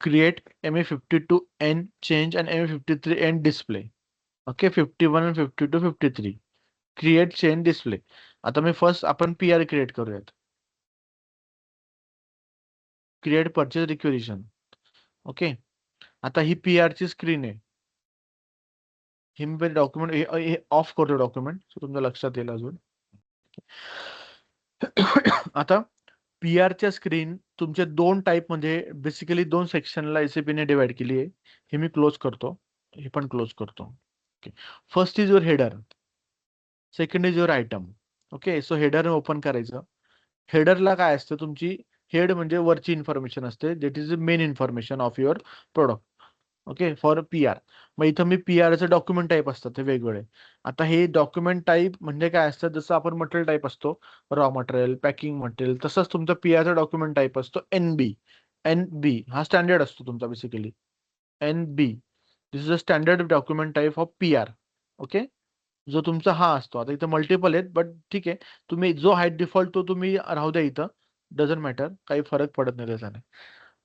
create MA52N change and MA53N display. Okay 51 आणि 52 53 create chain display. आता मी first आपण PR create करूयात. Create purchase requisition. Okay आता ही PR ची स्क्रीन आहे. ही मी डॉक्युमेंट ऑफ करतो डॉक्युमेंट तुमच्या लक्षात येईल अजून. आता PR च्या स्क्रीन तुमचे दोन टाईप मध्ये बेसिकली दोन सेक्शनला SAP ने डिवाइड केली आहे. हे मी क्लोज करतो. हे पण क्लोज करतो. Okay first is your header. Second is your item. Okay so header open करायचं. हेडरला काय असतं तुमची हेड म्हणजे वरची इन्फॉर्मेशन असते that is the main information of your product. Okay for PR. मग इथं मी PRचं डॉक्युमेंट टाईप असतात ते वेगवेगळे. आता हे डॉक्युमेंट टाईप म्हणजे काय असतं जसं आपण मटेरियल टाईप असतो रॉ मटेरियल पॅकिंग मटेरियल तसंच तुमचा PRचा डॉक्युमेंट टाईप असतो NB. NB हा स्टँडर्ड असतो तुमचा basically. NB this is a standard document type of PR. Okay जो तुमचा हा असतो. आता इथं मल्टिपल आहेत बट ठीक आहे तुम्ही जो आहे डिफॉल्ट तो तुम्ही राहू द्या इथं. डझंट मॅटर काही फरक पडत नाही त्याच्याने.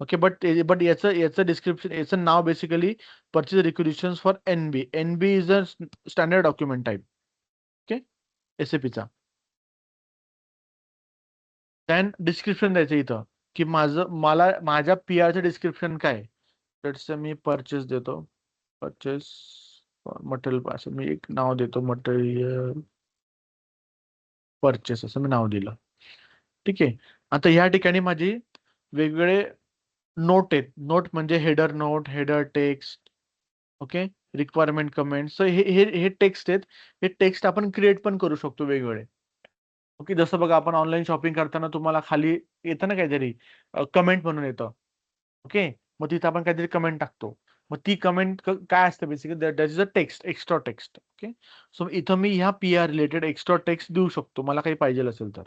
ओके बट याचं याचं डिस्क्रिप्शन याचं नाव basically purchase requisitions for NB. NB is a standard document type. Okay SAPचा. दॅन डिस्क्रिप्शन द्यायचं इथं की मला माझ्या PRचं डिस्क्रिप्शन काय. लेट्स मी परचेस देतो. परचेस मटेरियल असं मी एक नाव देतो मटेरियल परचेस असं मी नाव दिलं. ठीक आहे आता ह्या ठिकाणी माझी वेगवेगळे नोट आहेत. नोट म्हणजे header note header text. Okay requirement comment. So हे हे हे टेक्स्ट आहेत. हे टेक्स्ट आपण क्रिएट पण करू शकतो वेगवेगळे. ओके जसं बघा आपण ऑनलाईन शॉपिंग करताना तुम्हाला खाली येतं ना काहीतरी कमेंट म्हणून येतं. ओके मग तिथं आपण काहीतरी कमेंट टाकतो. मग ती कमेंट काय असतं basically that is a text extra text. Okay so इथं मी ह्या PR रिलेटेड एक्स्ट्रा टेक्स्ट देऊ शकतो मला काही पाहिजे असेल तर.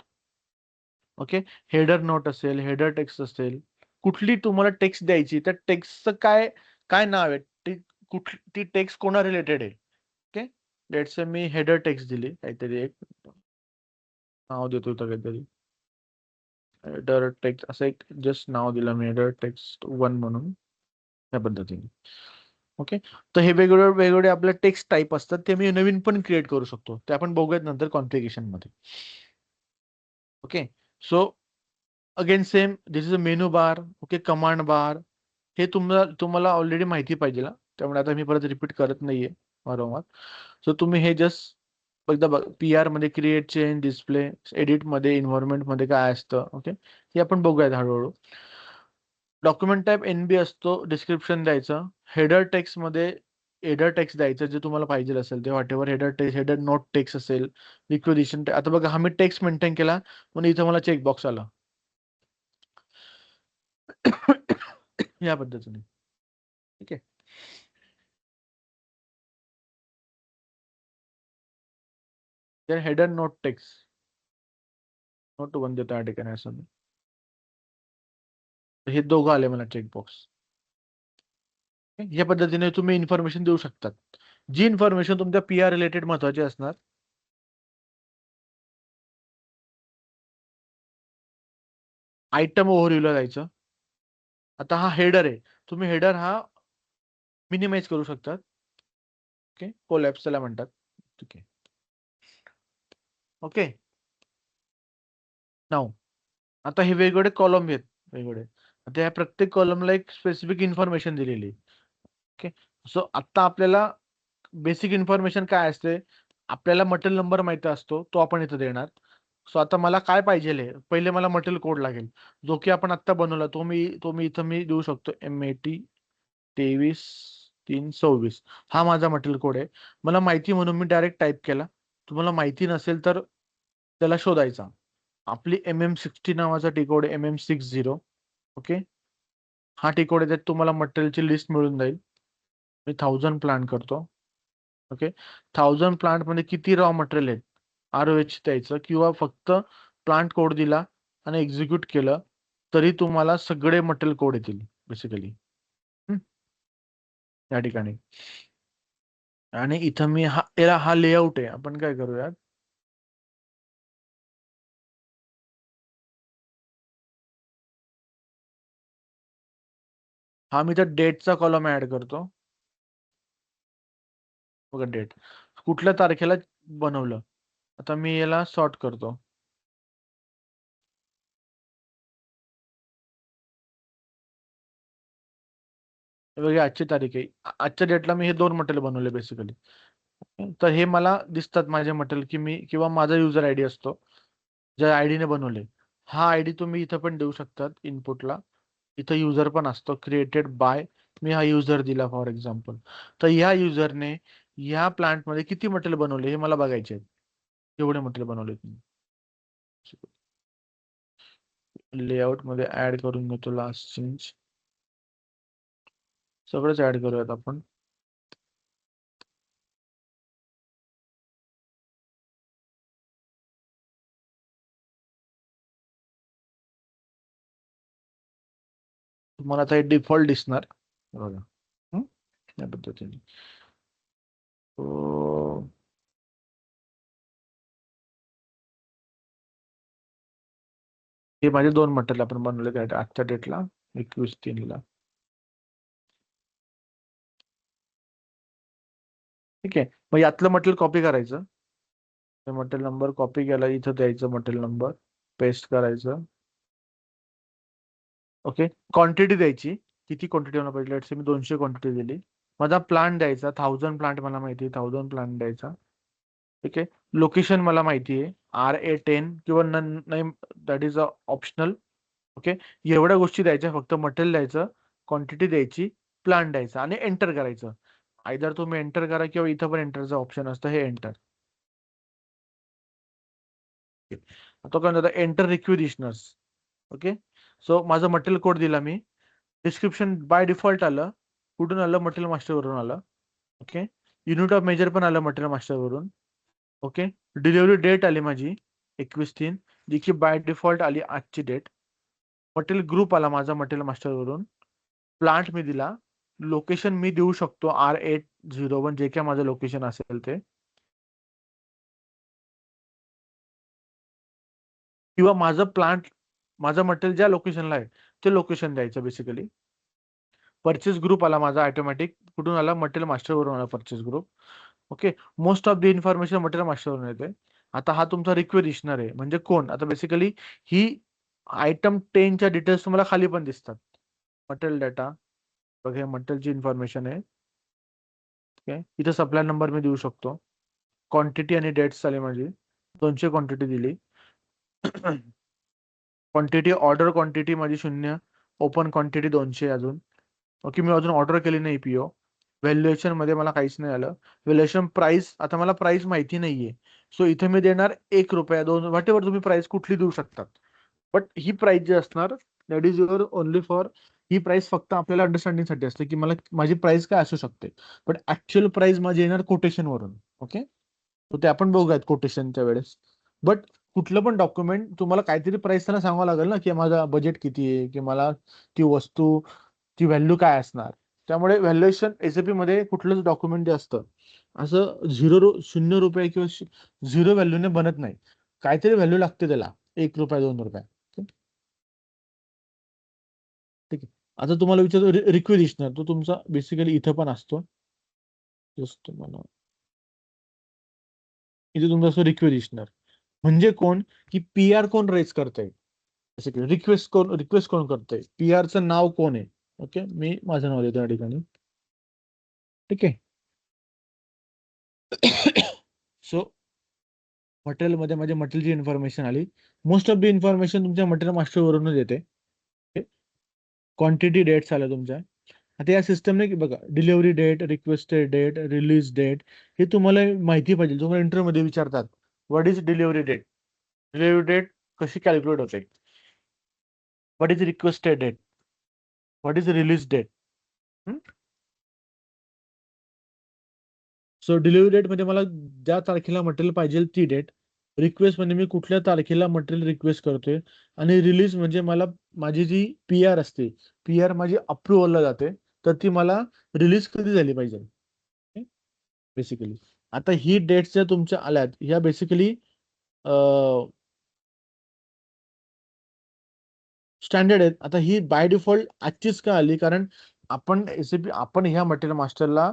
ओके हेडर नोट असेल हेडर टेक्स्ट असेल कुठली तुम्हाला टेक्स्ट द्यायची त्या टेक्स्टचं काय काय नाव आहे ती टेक्स्ट कोणा रिलेटेड आहे. Okay let's say me header text दिली काहीतरी एक नाव देतो इथं काहीतरी हेडर टेक्स्ट असं एक जस्ट नाव दिलं मी हेडर टेक्स्ट 1 म्हणून त्या पद्धतीने. ओके तर हे वेगवेगळे वेगवेगळे आपले टेक्स्ट टाईप असतात ते मी नवीन पण क्रिएट करू शकतो ते आपण बघूयात नंतर कॉन्फिगरेशन मध्ये. Okay so again same this is a menu bar. Okay command बार हे तुम्हाला ऑलरेडी माहिती पाहिजे ना त्यामुळे आता मी परत रिपीट करत नाहीये वारंवार. सो तुम्ही हे जस्ट एकदा PR मध्ये क्रिएट चेंज डिस्प्ले एडिट मध्ये इन्व्हायरमेंट मध्ये काय असतं. ओके हे आपण बघूयात हळूहळू. डॉक्युमेंट टाईप NB असतो. डिस्क्रिप्शन द्यायचं. हेडर टेक्स्ट मध्ये हेडर टेक्स्ट द्यायचं जे तुम्हाला पाहिजे असेल ते whatever header text header note text असेल रिक्वेजिशन. आता बघा हा मी टेक्स्ट मेंटेन केला म्हणून इथं मला चेक बॉक्स आला. या पद्धतीने. ठीक आहे तर header note text note one देतो या ठिकाणी असं मी. हे दोघं आले मला चेकबॉक्स. या पद्धतीने तुम्ही इन्फॉर्मेशन देऊ शकतात जी इन्फॉर्मेशन तुमच्या PR रिलेटेड महत्वाची असणार. आयटम ओव्हरव्ह्यूला जायचं. आता हा हेडर आहे तुम्ही हेडर हा मिनिमाइज करू शकतात. ओके कोलॅप्स त्याला म्हणतात. ठीक आहे ओके नाव आता हे वेगवेगळे कॉलम आहेत वेगवेगळे. आता या प्रत्येक कॉलमला एक स्पेसिफिक इन्फॉर्मेशन दिलेली. ओके सो आता आपल्याला बेसिक इन्फॉर्मेशन काय असते आपल्याला मटेरियल नंबर माहिती असतो तो आपण इथं देणार. सो आता मला काय पाहिजे पहिले मला मटेरियल कोड लागेल जो की आपण आता बनवला तो मी इथं मी देऊ शकतो MAT 23-3-26 हा माझा मटेरियल कोड आहे. मला माहिती म्हणून मी डायरेक्ट टाईप केला. तुम्हाला माहिती नसेल तर त्याला शोधायचा. आपली MM60 नावाचा टी कोड MM60. ओके हा टी कोड आहे त्यात तुम्हाला मटेरियलची लिस्ट मिळून जाईल. मी 1000 प्लांट करतो. ओके 1000 प्लांट मध्ये किती रॉ मटेरियल आहेत ROH द्यायचं किंवा फक्त प्लांट कोड दिला आणि एक्झिक्यूट केलं तरी तुम्हाला सगळे मटेरियल कोड येतील बेसिकली या ठिकाणी. आणि इथं मी हा लेआउट आहे आपण काय करूयात हा मी त्या डेटचा कॉलम ऍड करतो. बघा डेट कुठल्या तारखेला बनवलं. आता मी याला सॉर्ट करतो. हे बघा आजची तारीख आहे. आजच्या डेटला मी हे 2 मटेरियल बनवले बेसिकली. तर हे मला दिसतात माझे मटेरियल की मी किंवा माझा युजर आयडी असतो ज्या आयडीने बनवले. हा आयडी तुम्ही इथं पण देऊ शकतात इनपुटला. इथं युजर पण असतो क्रिएटेड बाय. मी हा युजर दिला फॉर एक्झाम्पल. तर ह्या युजरने ह्या प्लांटमध्ये किती मटेरियल बनवले हे मला बघायचे आहे. एवढे मटेरियल बनवले तुम्ही. लेआउट मध्ये ऍड करून घेतो लास्ट चेंज. सगळंच ऍड करूयात आपण. तुम्हाला आता हे डिफॉल्ट दिसणार बघा. हं? या पद्धतीने. तो हे माझे 2 मटेरियल आपण बनवले त्या आजच्या डेटला 21/3 ठीक आहे. मग यातलं मटेरियल कॉपी करायचं. मटेरियल नंबर कॉपी केला इथं द्यायचं मटेरियल नंबर पेस्ट करायचं. ओके क्वांटिटी द्यायची. किती क्वांटिटी होणार पाहिजे. लेट्स से मी 200 क्वांटिटी दिली. माझा प्लांट द्यायचा 1000 प्लांट मला माहिती आहे 1000 प्लांट द्यायचा. ठीक आहे. लोकेशन मला माहिती आहे RA10 किंवा नाही that is a optional. Okay एवढ्या गोष्टी द्यायच्या फक्त मटेरियल द्यायचं क्वांटिटी द्यायची प्लांट द्यायचा आणि एंटर करायचं. आयदर तुम्ही एंटर करा किंवा इथं पण एंटरचं ऑप्शन असतं हे एंटर. तो काय म्हणतात एंटर रिक्विजिशनर्स. ओके सो माझं मटेरियल कोड दिला मी. डिस्क्रिप्शन बाय डिफॉल्ट आलं. कुठून आलं मटेरियल मास्टर वरून आलं. ओके युनिट ऑफ मेजर पण आलं मटेरियल मास्टर वरून. ओके डिलिव्हरी डेट आली माझी 21/3 जी की बाय डिफॉल्ट आली आजची डेट. मटेरियल ग्रुप आला माझा मटेरियल मास्टर वरून. प्लांट मी दिला. लोकेशन मी देऊ शकतो R801 जे काय माझं लोकेशन असेल ते. किंवा माझं मटेरियल ज्या लोकेशनला आहे ते लोकेशन द्यायचं बेसिकली. परचेस ग्रुप आला माझा ऑटोमॅटिक कुठून आला मटेरियल मास्टर वरून आला purchase group. Okay most of the information material master वरून येते. आता हा तुमचा रिक्वेजिशनर आहे म्हणजे कोण आता बेसिकली ही आयटम 10च्या डिटेल्स तुम्हाला खाली पण दिसतात. मटेरियल डाटा बघा हे मटेरियलची इन्फॉर्मेशन आहे. ओके इथे सप्लाय नंबर मी देऊ शकतो. क्वांटिटी आणि डेट्स आली माझी 200 क्वांटिटी दिली. क्वांटिटी ऑर्डर क्वांटिटी माझी 0 ओपन क्वांटिटी 200 अजून. ओके मी अजून ऑर्डर केली नाही पीओ. व्हॅल्युएशन मध्ये मला काहीच नाही आलं. व्हॅल्युएशन प्राइस आता मला प्राइस माहिती नाहीये. सो इथे मी देणार 1 रुपया 2 व्हॉट एव्हर तुम्ही प्राइस कुठली देऊ शकतात. बट ही प्राइस जी असणार that is your only for. He price फक्त आपल्याला अंडरस्टँडिंग असते की मला माझी प्राइस काय असू शकते. बट ऍक्च्युअल प्राइस माझी येणार कोटेशन वरून. ओके ते आपण बघूयात कोटेशनच्या वेळेस. बट कुठलं पण डॉक्युमेंट तुम्हाला काहीतरी प्राइस त्यांना सांगावं लागेल ना की माझा बजेट किती आहे की मला ती वस्तू ती व्हॅल्यू काय असणार. त्यामुळे व्हॅल्युएशन एसएपी मध्ये कुठलंच डॉक्युमेंट जे असतं असं 0 रुपये किंवा 0 व्हॅल्यूने बनत नाही. काहीतरी व्हॅल्यू लागते त्याला 1 रुपया 2 रुपया. ठीक आहे. आता तुम्हाला विचारतो रिक्वेजिशनर तो तुमचा बेसिकली इथं पण असतो. जस्ट तुम्हाला इथे तुमचा असतो रिक्वेजिशनर म्हणजे कोण की PR कोण रेज करतंय. रिक्वेस्ट कोण करतंय PRचं नाव कोण आहे. ओके मी माझं नाव देतो या ठिकाणी. ठीक आहे. सो मटेरियलमध्ये माझ्या मटेरियलची इन्फॉर्मेशन आली. मोस्ट ऑफ द इन्फॉर्मेशन तुमच्या मटेरियल मास्टर वरूनच येते. क्वांटिटी डेट्स आल्या तुमच्या. आता या सिस्टमने बघा delivery date requested date release date हे तुम्हाला माहिती पाहिजे. तुम्हाला इंटरव्ह्यू मध्ये विचारतात what is delivery date. Delivery date कशी कॅल्क्युलेट होते. What is requested date. What is release date. So delivery date म्हणजे मला ज्या तारखेला मटेरियल पाहिजे ती डेट. रिक्वेस्ट म्हणजे मी कुठल्या तारखेला मटेरियल रिक्वेस्ट करतोय. आणि रिलीज म्हणजे मला माझी जी PR असते PR माझी अप्रुव्हलला जाते. तर ती मला रिलीज कधी झाली पाहिजे बेसिकली. आता ही डेट्स ज्या तुमच्या आल्यात ह्या बेसिकली स्टँडर्ड आहेत. आता ही बाय डिफॉल्ट आजचीच का आली कारण आपण एसीपी आपण ह्या मटेरियल मास्टरला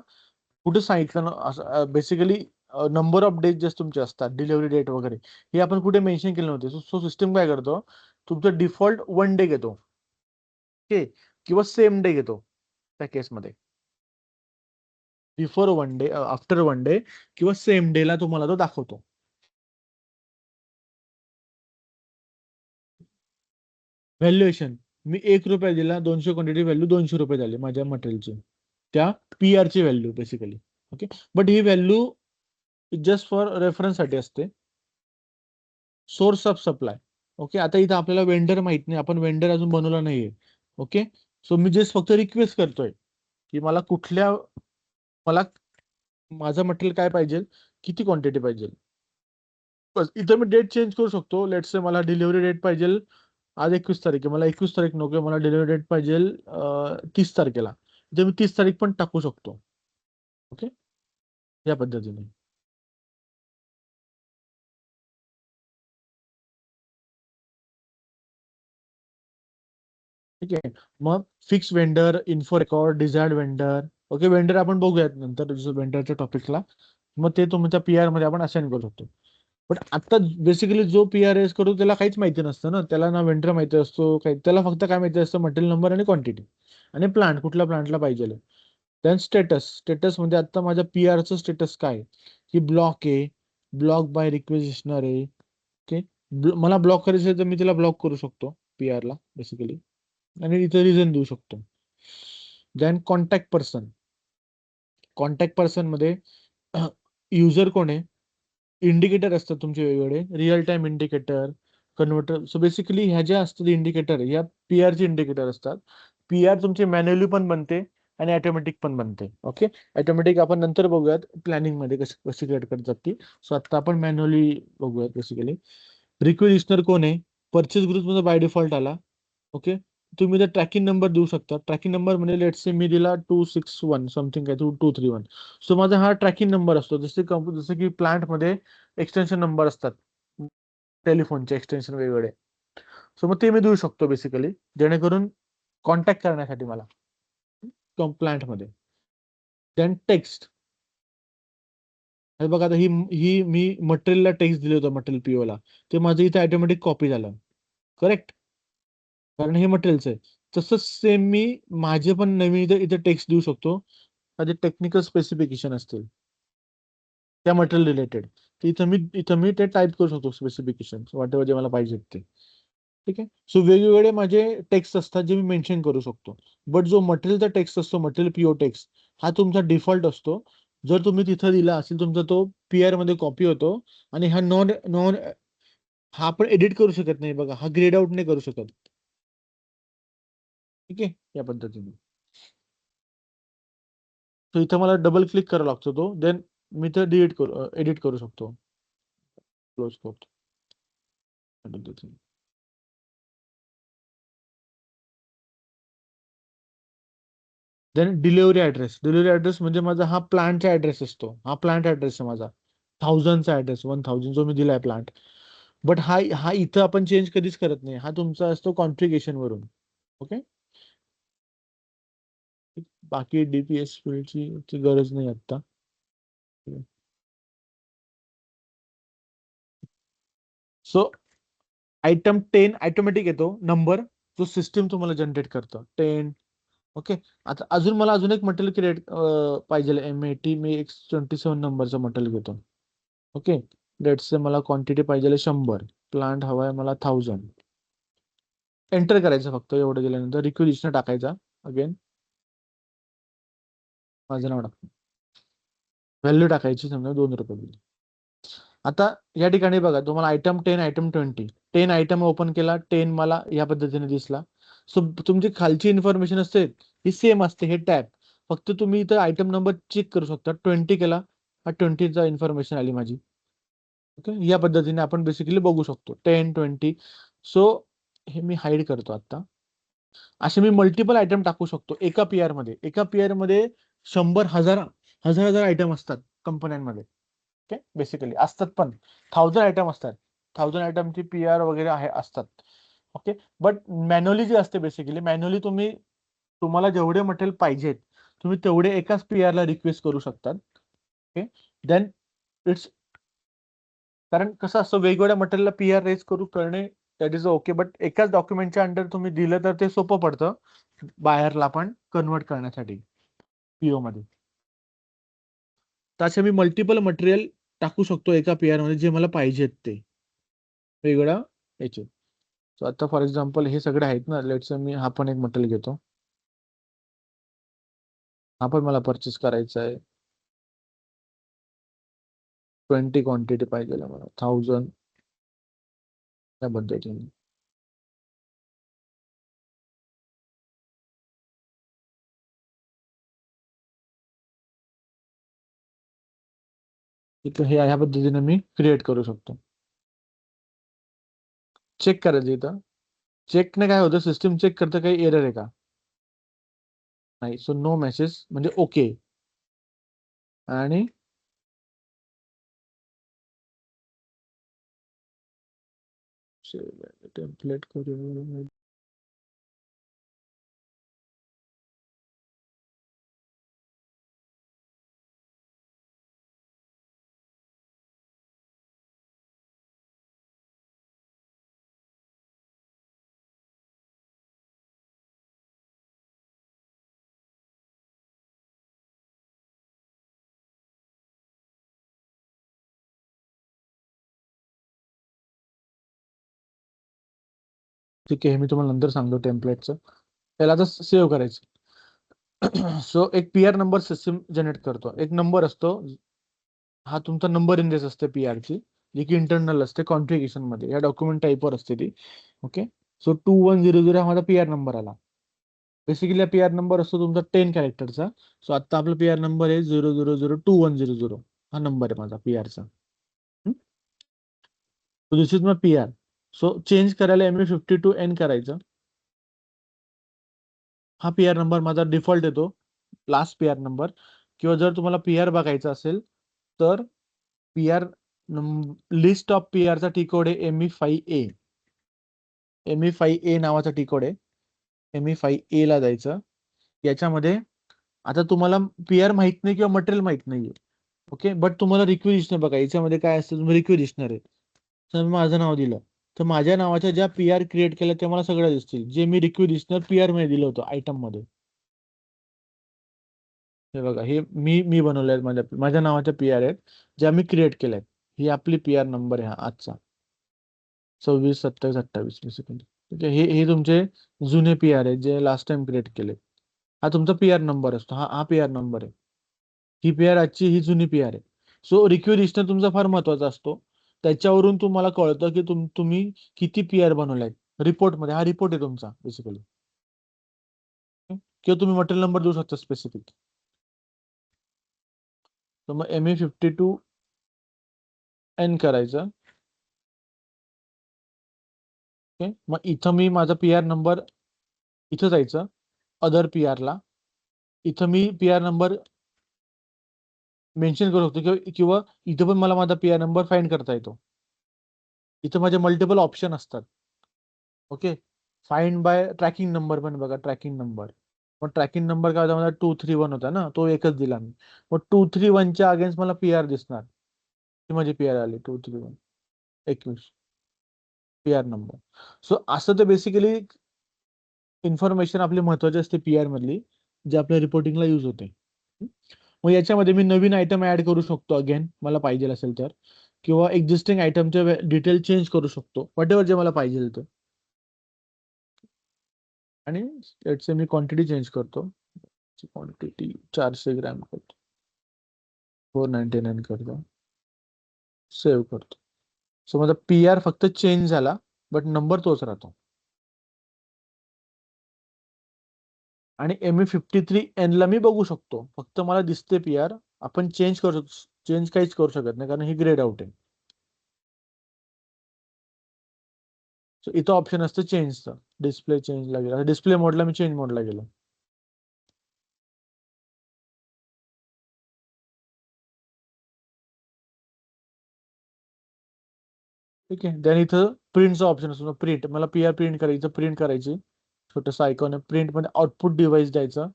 कुठे सांगितलं ना, बेसिकली नंबर ऑफ डेज जे तुमचे असतात, डिलिव्हरी डेट वगैरे, हे आपण कुठे मेन्शन केले नव्हते. सो सिस्टम काय करतो, तुमचं डिफॉल्ट 1 डे घेतो, ओके, किंवा सेम डे घेतो त्या केसमध्ये. बिफोर 1 डे, आफ्टर 1 डे किंवा सेम डेला तुम्हाला तो दाखवतो. व्हॅल्युएशन मी 1 रुपया दिला, 200 क्वांटिटी व्हॅल्यू 200 रुपये झाली माझ्या मटेरियलची, त्या PR ची value basically. Okay, but he value just for reference साठी असते. Source of supply. ओके, आता इथं आपल्याला वेंडर माहित नाही, आपण वेंडर अजून बनवला नाहीये. ओके, सो मी जस्ट फक्त रिक्वेस्ट करतोय की मला माझं मटेरियल काय पाहिजे, किती क्वांटिटी पाहिजे. बस इथं मी डेट चेंज करू शकतो. लेट्स से मला डिलिव्हरी डेट पाहिजे आज 21 तारीख आहे, मला 21 तारीख नको, मला डिलिव्हरी डेट पाहिजे 30 तारखेला. इथे मी 30 तारीख पण टाकू शकतो. ओके, या पद्धतीने. ठीक आहे, मग fix vendor, info record, desired vendor. Okay, vendor आपण बघूयात नंतर वेंडरच्या टॉपिकला. मग ते तुमच्या PR मध्ये आपण असाइन करू शकतो. पण आता बेसिकली जो PRS करू त्याला काहीच माहिती नसतं ना, त्याला ना वेंडर माहिती असतो काही, त्याला फक्त काय माहिती असतं, मटेरियल नंबर आणि क्वांटिटी आणि प्लांट, कुठल्या प्लांटला पाहिजे. देन स्टेटस म्हणजे आता माझ्या PRचं स्टेटस काय आहे, की ब्लॉक आहे, ब्लॉक बाय रिक्वेजिशनर आहे. ओके, मला ब्लॉक करायचं आहे तर मी तिला ब्लॉक करू शकतो PR ला बेसिकली, आणि इथे रिझन देऊ शकतो. देन कॉन्टॅक्ट पर्सन मध्ये युजर कोण आहे, इंडिकेटर असतात तुमचे वेगवेगळे, real time indicator, converter. So basically ह्या ज्या असतात इंडिकेटर, या PR चे इंडिकेटर असतात. PR तुमची मॅन्युअली पण बनते आणि ऑटोमॅटिक पण बनते. ओके, ऑटोमॅटिक आपण नंतर बघूयात प्लॅनिंग मध्ये कशी कशी क्रिएट करत जाते. सो आता आपण मॅन्युअली बघूयात बेसिकली. रिक्वेजिशनर कोण आहे, परचेस ग्रुप मध्ये बाय डिफॉल्ट आला. ओके, तुम्ही तर ट्रॅकिंग नंबर देऊ शकता. ट्रॅकिंग नंबर म्हणजे लेट्स से मी दिला 261 समथिंग काय 231. सो माझा हा ट्रॅकिंग नंबर असतो. जसे की प्लांट मध्ये एक्सटेन्शन नंबर असतात, टेलिफोनचे एक्सटेन्शन वेगवेगळे. सो मग ते मी देऊ शकतो बेसिकली, जेणेकरून कॉन्टॅक्ट करण्यासाठी मला प्लांट मध्ये. देन टेक्स्ट, हे बघा आता ही मी मटेरियलला टेक्स्ट दिलं होतं, मटेरियल PO ला, ते माझं इथे ऑटोमॅटिक कॉपी झालं. करेक्ट, कारण हे मटेरियलचं आहे. तसंच सेम मी माझे पण नवीन इथे इथे टेक्स्ट देऊ शकतो. माझे टेक्निकल स्पेसिफिकेशन असतील त्या मटेरियल रिलेटेड, इथं मी ते टाईप करू शकतो स्पेसिफिकेशन वॉट एव्हर जे मला पाहिजे ते. ठीक आहे, सो वेगवेगळे माझे टेक्स्ट असतात जे मी मेन्शन करू शकतो. बट जो मटेरियलचा टेक्स्ट असतो, मटेरियल PO टेक्स्ट, हा तुमचा डिफॉल्ट असतो. जर तुम्ही तिथं दिला असेल तुमचा तो PR मध्ये कॉपी होतो. आणि हा नॉन नॉन हा आपण एडिट करू शकत नाही बघा, हा ग्रेड आउट नाही करू शकत. ठीक आहे, या पद्धतीने. तो इथं मला डबल क्लिक करावा लागतो तो, देन मी ते एडिट करू शकतो. क्लोज करतो. देन डिलिव्हरी ऍड्रेस म्हणजे माझा हा प्लांटचा ऍड्रेस असतो. हा प्लांट ऍड्रेस आहे माझा, 1000चा ऍड्रेस, 1000 जो मी दिलाय प्लांट. बट हा हा इथं आपण चेंज कधीच करत नाही, हा तुमचा असतो कॉन्फिगरेशन वरून. ओके, बाकी DPS फील्डची गरज नाही आता. सो आयटम 10 ऑटोमॅटिक येतो नंबर, जो सिस्टीम तुम्हाला जनरेट करतो 10. ओके, आता अजून एक मटेरियल क्रिएट पाहिजे, MAT, मी X27 नंबरचं मटेरियल घेतो. ओके, लेट्स से मला क्वांटिटी पाहिजे 100, प्लांट हवाय मला 1000. एंटर करायचं फक्त, एवढं दिल्यानंतर रिक्वेजिशन टाकायचा. अगेन माझं नाव टाक, व्हॅल्यू टाकायची, समजा 2 रुपये दिली. आता या ठिकाणी बघा, तुम्हाला आयटम 10, आयटम 20, 10 आयटम ओपन केला, 10 मला या पद्धतीने दिसला. सो तुमची खालची इन्फॉर्मेशन असते ही सेम असते, हे टॅब. फक्त तुम्ही इथं आयटम नंबर चेक करू शकता. 20 केला, हा 20चा इन्फॉर्मेशन आली माझी. ओके, या पद्धतीने आपण बेसिकली बघू शकतो 10, 20. सो हे मी हाईड करतो आता. असे मी मल्टिपल आयटम टाकू शकतो एका PR मध्ये. एका PR मध्ये 100, हजार हजार हजार आयटम असतात कंपन्यांमध्ये. ओके, बेसिकली असतात पण 1000 आयटम असतात, 1000 आयटमची PR वगैरे असतात. ओके, बट मॅन्युअली जे असते बेसिकली, मॅन्युअली तुम्ही तुम्हाला जेवढे मटेरियल पाहिजेत तुम्ही तेवढे एकाच PR ला रिक्वेस्ट करू शकतात. ओके, देन इट्स, कारण कसं असतं वेगवेगळ्या मटेरियलला PR रेज करू करणे दॅट इज ओके, बट एकाच डॉक्युमेंटच्या अंडर तुम्ही दिलं तर ते सोपं पडतं बायरला पण कन्वर्ट करण्यासाठी PO मध्ये. तर असे मी मल्टिपल मटेरियल टाकू शकतो एका PR मध्ये जे मला पाहिजेत ते वेगवेगळ्या याचे. सो आता फॉर एक्झाम्पल हे सगळे आहेत ना, लेट्स मी हा पण एक मटेरियल घेतो. हा पण मला परचेस करायचा आहे. 20 क्वांटिटी पाहिजे मला 1000 त्या पद्धतीने. इथं हे ह्या पद्धतीने मी क्रिएट करू शकतो. चेक करायचं इथं. चेकने काय होतं, सिस्टीम चेक करतं काही एरर आहे का, नाही. सो नो मेसेज म्हणजे ओके. आणि टेम्पलेट करू. ठीक आहे, हे मी तुम्हाला नंतर सांगतो टेम्पलेटचं. त्याला आता सेव्ह करायचं. सो एक PR नंबर सिस्टीम जनरेट करतो. एक नंबर असतो, हा तुमचा नंबर इंडेक्स असते PR ची, जी की इंटरनल असते कॉन्फिगरेशन मध्ये, या डॉक्युमेंट टाईपवर असते ती. ओके, सो 2100 हा माझा PR नंबर आला. बेसिकली PR नंबर असतो तुमचा 10 कॅरेक्टरचा. सो आता आपला PR नंबर आहे 000210 हा नंबर आहे माझा PR चा. So this is my PR. So change करायला ME52N करायचं. हा PR नंबर माझा डिफॉल्ट येतो, लास्ट PR नंबर. किंवा जर तुम्हाला PR बघायचा असेल तर PR लिस्ट ऑफ PR चा टी कोड आहे ME5A. ME5A नावाचा टी कोड आहे. ME5A ला जायचं. याच्यामध्ये आता तुम्हाला PR माहित नाही किंवा मटेरियल माहित नाहीये. ओके, बट तुम्हाला रिक्वेजिशनर बघा, याच्यामध्ये काय असतं, तुम्ही रिक्वेजिशनर आहे. तर मी माझं नाव दिलं तर माझ्या नावाच्या ज्या PR क्रिएट केल्या ते मला सगळ्या दिसतील, जे मी रिक्वेजिशनर PR मध्ये दिलं होतं आयटम मध्ये. हे बघा, हे मी बनवले आहेत, माझ्या माझ्या नावाच्या PR आहेत ज्या मी क्रिएट केल्या आहेत. ही आपली PR नंबर आहे हा आजचा 26 27 28 बेसिकली. ठीक आहे, हे तुमचे जुने PR आहेत जे लास्ट टाइम क्रिएट केले. हा तुमचा PR नंबर असतो, हा हा PR नंबर आहे. ही PR आजची, ही जुनी PR आहे. सो रिक्वेजिशनर तुमचा फार महत्वाचा असतो. त्याच्यावरून तुम्हाला कळतं की तुम्ही किती PR बनवलाय. रिपोर्ट मध्ये हा रिपोर्ट आहे तुमचा बेसिकली. किंवा तुम्ही मटेरियल नंबर देऊ शकता स्पेसिफिक. तर मग ME52N करायचं. ओके, मग इथं मी माझा PR नंबर इथं जायचं, अदर PR ला. इथं मी PR नंबर मेन्शन करू शकतो, किंवा इथं पण मला माझा PR नंबर फाइंड करता येतो. इथं माझे मल्टिपल ऑप्शन असतात. Okay, find by tracking number पण बघा, ट्रॅकिंग नंबर. मग ट्रॅकिंग नंबर काय होता माझा 231 होता ना, तो एकच दिला मी. मग 231च्या अगेन्स्ट मला PR दिसणार, ही माझी PR आली 231 21 PR नंबर. सो असं ते बेसिकली इन्फॉर्मेशन आपली महत्वाची असते PR मधली, जे आपल्या रिपोर्टिंगला युज होते. मग याच्यामध्ये मी नवीन आयटम ऍड करू शकतो अगेन मला पाहिजे असेल तर, किंवा एक्झिस्टिंग आयटमचे डिटेल चेंज करू शकतो, वॉट एव्हर जे मला पाहिजे ते. आणि let's say me quantity change करतो. क्वांटिटी 400 ग्रॅम करतो, 499 करतो, सेव्ह करतो. सो माझा PR फक्त चेंज झाला, बट नंबर तोच राहतो. आणि ME53N ला मी बघू शकतो, फक्त मला दिसते PR. आपण चेंज करू शकतो, चेंज काहीच करू शकत नाही कारण ही ग्रेड आउट आहे. सो इथं ऑप्शन असतं चेंजचं, डिस्प्ले चेंजला गेला, डिस्प्ले मोडला मी चेंज मोडला गेलो. ठीक आहे, देन इथं प्रिंटचा ऑप्शन असतो, प्रिंट मला PR प्रिंट करायचं, प्रिंट करायची. छोटंसं आयकॉन आहे. प्रिंट मध्ये आउटपुट डिव्हाइस द्यायचं.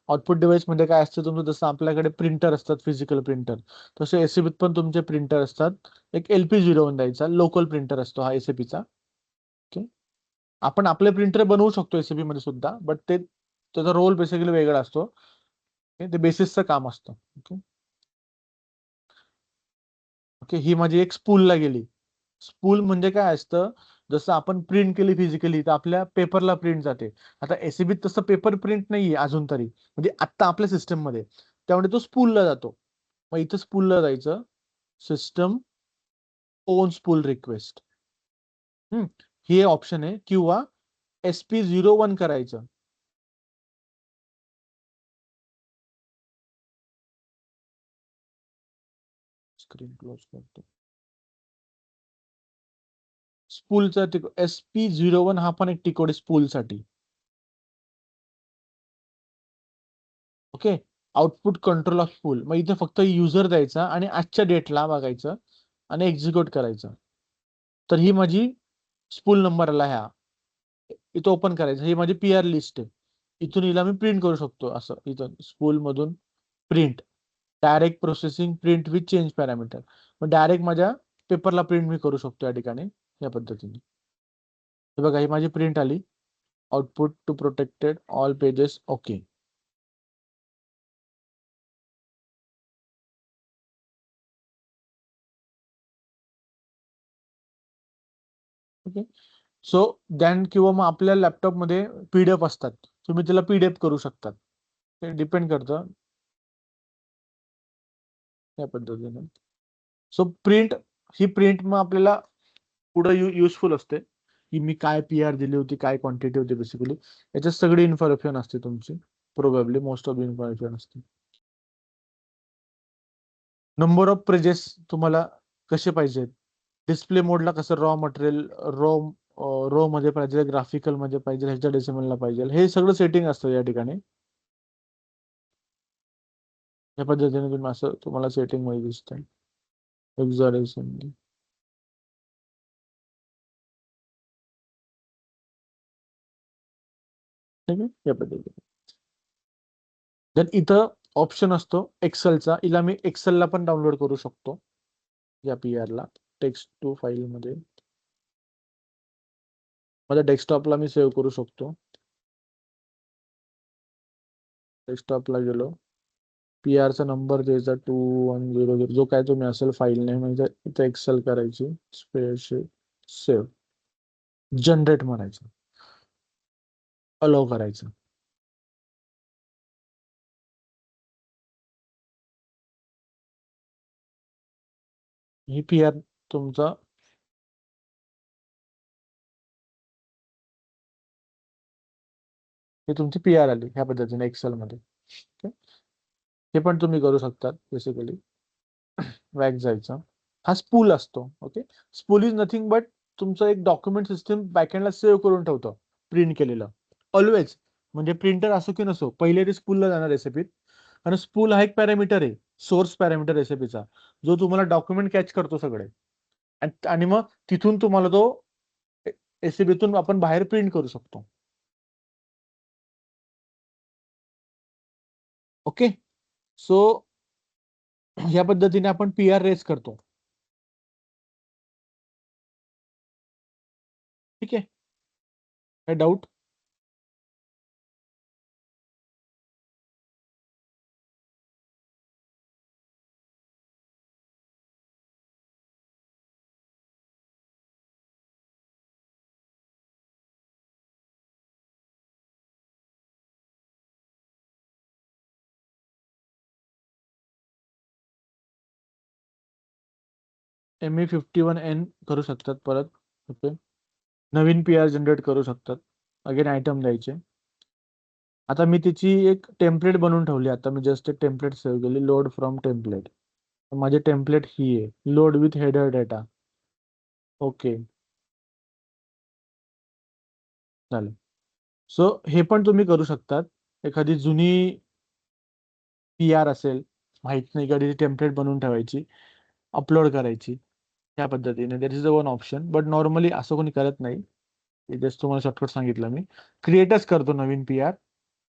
आउटपुट डिव्हाइस मध्ये काय असतं तुमचं, जसं आपल्याकडे प्रिंटर असतात फिजिकल प्रिंटर, तसे एसीबीत पण तुमचे प्रिंटर असतात. एक LP01 द्यायचा, लोकल प्रिंटर असतो हा एसीबीचा. ओके. आपण आपले प्रिंटर बनवू शकतो एसीबी मध्ये सुद्धा, बट ते त्याचा रोल बेसिकली वेगळा असतो. ते बेसिसचं काम असतं. ओके. ओके, ही माझी एक स्पूलला गेली. स्पूल म्हणजे काय असतं, जसं आपण प्रिंट केली फिजिकली तर आपल्या पेपरला प्रिंट जाते. आता एसीबीत तसं पेपर प्रिंट नाहीये अजून तरी, म्हणजे आता आपल्या सिस्टम मध्ये, त्यामुळे तो स्पूलला जातो. मग इथं स्पूलला जायचं, सिस्टम ओन स्पूल रिक्वेस्ट, हे ऑप्शन आहे. किंवा SP01 करायचं. स्क्रीन क्लोज करतो. स्पूलचा SP01 हा पण एक टिकोड आहे स्पूलसाठी. Okay. Output control of spool, मग इथे फक्त युजर द्यायचा आणि आजच्या डेटला बघायचं आणि एक्झिक्यूट करायचं. तर ही माझी स्पूल नंबर आला, ह्या इथं ओपन करायचं. ही माझी PR लिस्ट आहे. इथून हिला मी प्रिंट करू शकतो. असं इथं स्पूल मधून print, direct processing, print with change parameter. मग डायरेक्ट माझ्या पेपरला प्रिंट मी करू शकतो या ठिकाणी या पद्धतीने. हे बघा, ही माझी प्रिंट आली. Output to protected all pages. Okay. Okay. So then, किंवा मग आपल्या लॅपटॉपमध्ये PDF असतात, तुम्ही त्याला PDF करू शकतात. ते डिपेंड करतं या पद्धतीने. सो प्रिंट, ही प्रिंट मग आपल्याला पुढे युजफुल असते, की मी काय PR दिली होती, काय क्वांटिटी होती बेसिकली, याच्यात सगळी इन्फॉर्मेशन असते तुमची. प्रोबॅबली मोस्ट ऑफ इन्फॉर्मेशन असते. नंबर ऑफ पेजेस तुम्हाला कसे पाहिजेत, डिस्प्ले मोडला कसं, रॉ मटेरियल, रो रो मध्ये पाहिजे, ग्राफिकल मध्ये पाहिजे, हेक्साडेसिमलला पाहिजे, हे सगळं सेटिंग असतं या ठिकाणी. या पद्धतीने तुम्ही असं तुम्हाला सेटिंग मध्ये दिसतंय. हेक्साडेसिमल. ठीक आहे, या पद्धतीने. देन इथं ऑप्शन असतो एक्सेलचा, इला मी एक्सेलला पण डाउनलोड करू शकतो या PR ला, टेक्स्ट टू फाईल मध्ये. माझ्या डेस्कटॉपला मी सेव्ह करू शकतो. डेस्कटॉपला गेलो, PR चा नंबर द्यायचा 2100, जो काय तुम्ही असेल फाईल नेम, म्हणजे इथे एक्सेल करायची, स्पेस सेव्ह, जनरेट म्हणायचं, अलाव करायचं. ही PR तुमचा, ही तुमची PR आली ह्या पद्धतीने एक्सेल मध्ये. Okay? हे पण तुम्ही करू शकतात बेसिकली. वॅक जायचं, हा स्पूल असतो. Okay. Spool is nothing but तुमचं एक डॉक्युमेंट सिस्टम बॅकएंडला सेव्ह करून ठेवतं प्रिंट केलेलं ऑलवेज. म्हणजे प्रिंटर असो की नसो, पहिले ते स्पूलला जाणार रेसिपीत. आणि स्पूल हा एक पॅरामीटर आहे, सोर्स पॅरामीटर रेसिपीचा, जो तुम्हाला डॉक्युमेंट कॅच करतो सगळे. आणि मग तिथून तुम्हाला तो एसीबीतून आपण बाहेर प्रिंट करू शकतो. ओके. सो या पद्धतीने आपण PR रेस करतो. ठीक आहे, काय डाऊट? ME51N करू शकतात परत. ओके. नवीन PR जनरेट करू शकतात. अगेन आयटम द्यायचे. आता मी तिची एक टेम्पलेट बनवून ठेवली. आता मी जस्ट एक टेम्पलेट सेव्ह केली, लोड फ्रॉम टेम्पलेट. माझी टेम्पलेट ही आहे, load with header data. Okay, चालेल. सो हे पण तुम्ही करू शकतात. एखादी जुनी PR असेल, माहित नाही, कधी टेम्पलेट बनवून ठेवायची, अपलोड करायची. त्या पद्धतीने there is one option, but normally असं कोणी करत नाही. जस्ट तुम्हाला शॉर्टकट सांगितलं मी. क्रिएटच करतो नवीन पी आर.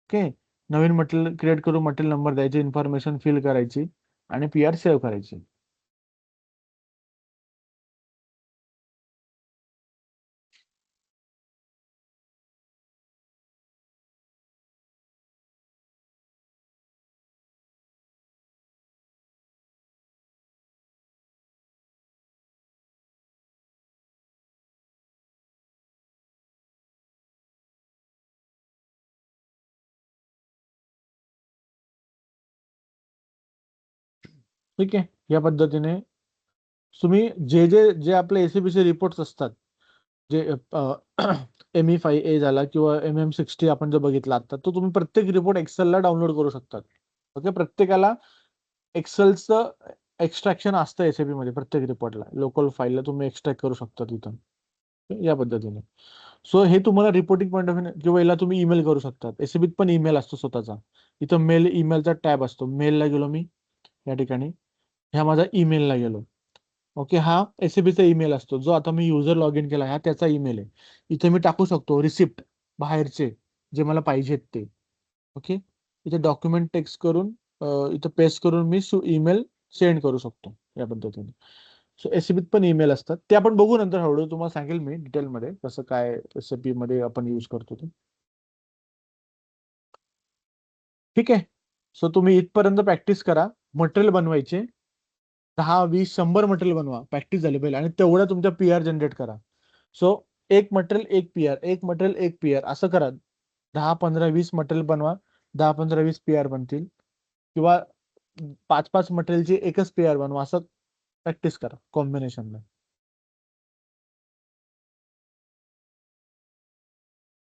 ओके. नवीन मटेरियल क्रिएट करून मटेरियल नंबर द्यायची, इन्फॉर्मेशन फिल करायची आणि पी आर सेव्ह करायची. ठीक आहे. या पद्धतीने तुम्ही जे जे जे आपले एसीबीचे रिपोर्ट्स असतात, जे ME5A झाला किंवा MM60 आपण जो बघितला आता, तो तुम्ही प्रत्येक रिपोर्ट एक्सेलला डाउनलोड करू शकतात. ओके. प्रत्येकाला एक्सेलचं एक्स्ट्रॅक्शन असतं एसीबी मध्ये. प्रत्येक रिपोर्टला लोकल फाईलला तुम्ही एक्स्ट्रॅक्ट करू शकता तिथं. या पद्धतीने. सो हे तुम्हाला रिपोर्टिंग पॉईंट ऑफ व्ह्यू किंवा याला तुम्ही ईमेल करू शकतात. एसीबीत पण ईमेल असतो स्वतःचा. इथं मेल ईमेलचा टॅब असतो. मेलला गेलो मी या ठिकाणी, ह्या माझा ईमेलला गेलो. ओके. हा एसीबीचा ईमेल असतो, जो आता मी युजर लॉग इन केला, हा त्याचा ईमेल आहे. इथे मी टाकू शकतो रिसिप्ट बाहेरचे जे मला पाहिजेत ते. ओके. इथे डॉक्युमेंट टेक्स्ट करून इथं पेस्ट करून मी ईमेल सेंड करू शकतो या पद्धतीने. सो एसीबीत पण ईमेल असतात, ते आपण बघू नंतर. हळूहळू तुम्हाला सांगेल मी डिटेलमध्ये कसं काय एसएपी मध्ये आपण यूज करतो ते. ठीक आहे. सो तुम्ही इथपर्यंत प्रॅक्टिस करा. मटेरियल बनवायचे 10, 20, 100 मटेरियल बनवा. प्रॅक्टिस झाली पाहिजे आणि तेवढ्या तुमच्या पी आर जनरेट करा. सो एक मटेरियल एक पी आर, एक मटेरियल एक पी आर असं करा. 10, 15, 20 मटेरियल बनवा. 10, 15, 20 पी आर बनतील. किंवा 5 5 मटेरियलची एकच पी आर बनवा. असं प्रॅक्टिस करा कॉम्बिनेशनला.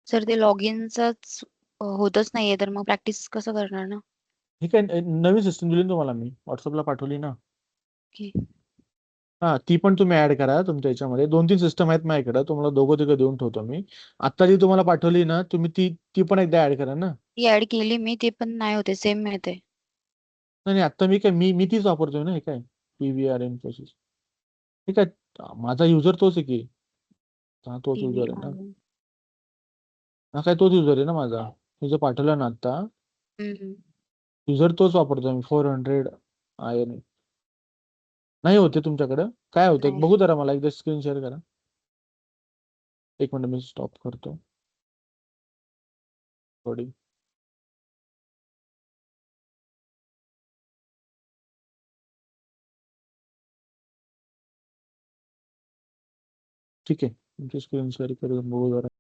सर ते लॉग इनच होतच नाहीये, तर मग प्रॅक्टिस कसं करणार ना? ठीक आहे. नवीन सिस्टम दिली ना तुम्हाला मी, व्हॉट्सअपला पाठवली ना. की हा, ती पण तुम्ही ऍड करा तुमच्या याच्यामध्ये. 2 3 सिस्टम आहेत माझ्याकडे, तुम्हाला दोघं तिघं देऊन ठेवतो मी. आता जी तुम्हाला पाठवली ना तुम्ही, ती ती पण एकदा ऍड करा ना. ती ऍड केली मी, ते पण नाही होते, सेम मिळते. नाही नाही, आता मी काय मी तीच वापरतोय ना. हे काय PVR इन्फोसिस. ठीक आहे. माझा युजर तोच आहे की. हा तोच युजर आहे ना. PVR. हा काय तोच युजर आहे ना माझा. मी जो पाठवला ना आता, युजर तोच वापरतोय मी. 400 नाही होते तुमच्याकडे? काय होते नाही. बघू जरा, मला एकदा स्क्रीन शेअर करा. एक मिनिट मी स्टॉप करतो थोडी. ठीक आहे. तुमची स्क्रीन शेअर करून बघू जरा.